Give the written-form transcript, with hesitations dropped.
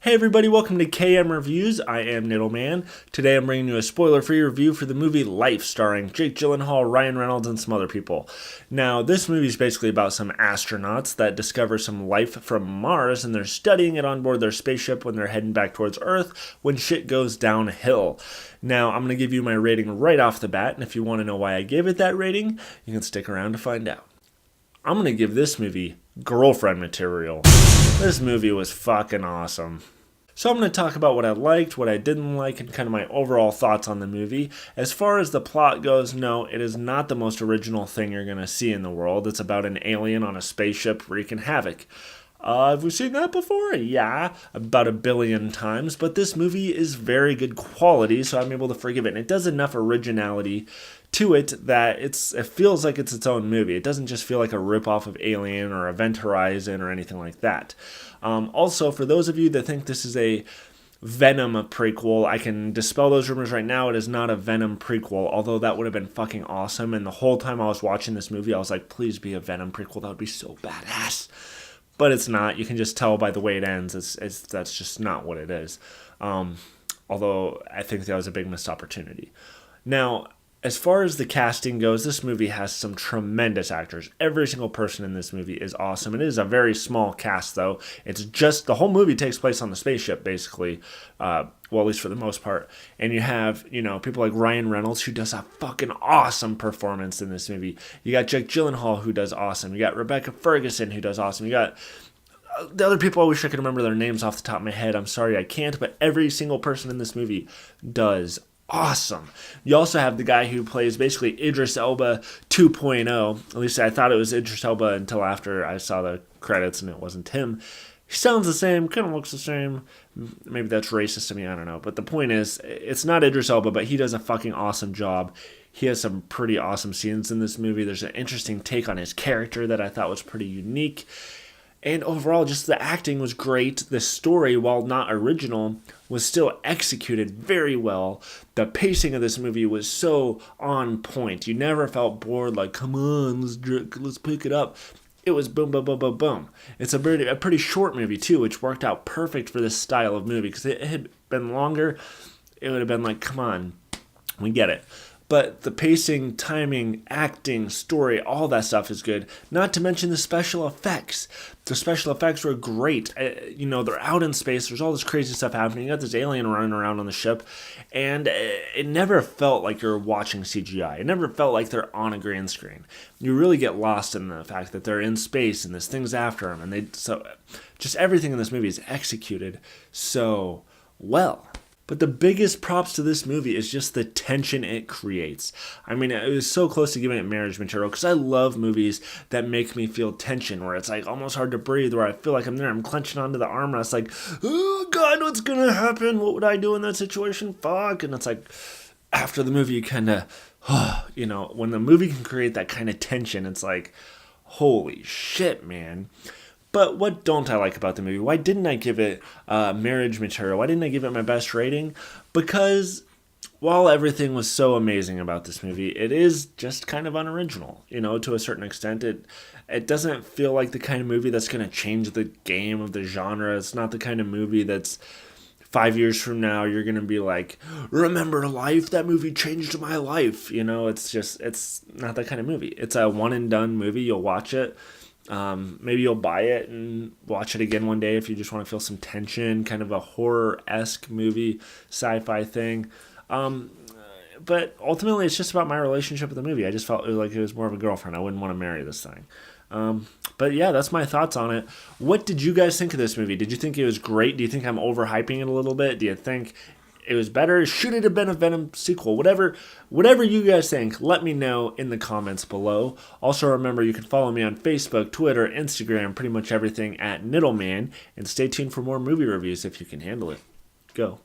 Hey everybody, welcome to KM Reviews. I am Niddleman. Today I'm bringing you a spoiler-free review for the movie Life, starring Jake Gyllenhaal, Ryan Reynolds, and some other people. Now, this movie is basically about some astronauts that discover some life from Mars, and they're studying it on board their spaceship when they're heading back towards Earth when shit goes downhill. Now, I'm going to give you my rating right off the bat, and if you want to know why I gave it that rating, you can stick around to find out. I'm going to give this movie girlfriend material. This movie was fucking awesome. So I'm going to talk about what I liked, what I didn't like, and kind of my overall thoughts on the movie. As far as the plot goes, no, it is not the most original thing you're going to see in the world. It's about an alien on a spaceship wreaking havoc. Have we seen that before? Yeah, about 1 billion times. But this movie is very good quality, so I'm able to forgive it. And it does enough originality to it that it feels like it's its own movie. It doesn't just feel like a ripoff of Alien or Event Horizon or anything like that. Also, for those of you that think this is a Venom prequel, I can dispel those rumors right now. It is not a Venom prequel, although that would have been fucking awesome. And the whole time I was watching this movie, I was like, please be a Venom prequel. That would be so badass. But it's not. You can just tell by the way it ends. That's just not what it is. Although I think that was a big missed opportunity. Now, as far as the casting goes, this movie has some tremendous actors. Every single person in this movie is awesome. It is a very small cast, though. It's just, the whole movie takes place on the spaceship, basically. Well, at least for the most part. And you have, people like Ryan Reynolds, who does a fucking awesome performance in this movie. You got Jake Gyllenhaal, who does awesome. You got Rebecca Ferguson, who does awesome. You got the other people. I wish I could remember their names off the top of my head. I'm sorry I can't. But every single person in this movie does awesome. You also have the guy who plays basically Idris Elba 2.0. At least I thought it was Idris Elba until after I saw the credits and it wasn't him. He sounds the same, kind of looks the same. Maybe that's racist to me, I don't know. But the point is, it's not Idris Elba, but he does a fucking awesome job. He has some pretty awesome scenes in this movie. There's an interesting take on his character that I thought was pretty unique. And overall, just the acting was great. The story, while not original, was still executed very well. The pacing of this movie was so on point. You never felt bored, like, come on, let's pick it up. It was boom, boom, boom, boom, boom. It's a pretty short movie, too, which worked out perfect for this style of movie. Because it had been longer, it would have been like, come on, we get it. But the pacing, timing, acting, story, all that stuff is good. Not to mention the special effects. The special effects were great. They're out in space. There's all this crazy stuff happening. You got this alien running around on the ship. And it never felt like you're watching CGI. It never felt like they're on a green screen. You really get lost in the fact that they're in space and this thing's after them. And just everything in this movie is executed so well. But the biggest props to this movie is just the tension it creates. I mean, it was so close to giving it marriage material because I love movies that make me feel tension, where it's like almost hard to breathe, where I feel like I'm clenching onto the armrest, like, oh God, what's gonna happen? What would I do in that situation? Fuck. And it's like, after the movie, you kind of, when the movie can create that kind of tension, it's like, holy shit, man. But what don't I like about the movie? Why didn't I give it marriage material? Why didn't I give it my best rating? Because while everything was so amazing about this movie, it is just kind of unoriginal, to a certain extent. It doesn't feel like the kind of movie that's going to change the game of the genre. It's not the kind of movie that's 5 years from now you're going to be like, remember Life? That movie changed my life. It's not that kind of movie. It's a one and done movie. You'll watch it. Maybe you'll buy it and watch it again one day if you just want to feel some tension, kind of a horror-esque movie, sci-fi thing. But ultimately, it's just about my relationship with the movie. I just felt like it was more of a girlfriend. I wouldn't want to marry this thing. But yeah, that's my thoughts on it. What did you guys think of this movie? Did you think it was great? Do you think I'm overhyping it a little bit? Do you think it was better? Should it have been a Venom sequel? Whatever you guys think, let me know in the comments below. Also, remember, you can follow me on Facebook, Twitter, Instagram, pretty much everything at Niddleman. And stay tuned for more movie reviews if you can handle it. Go.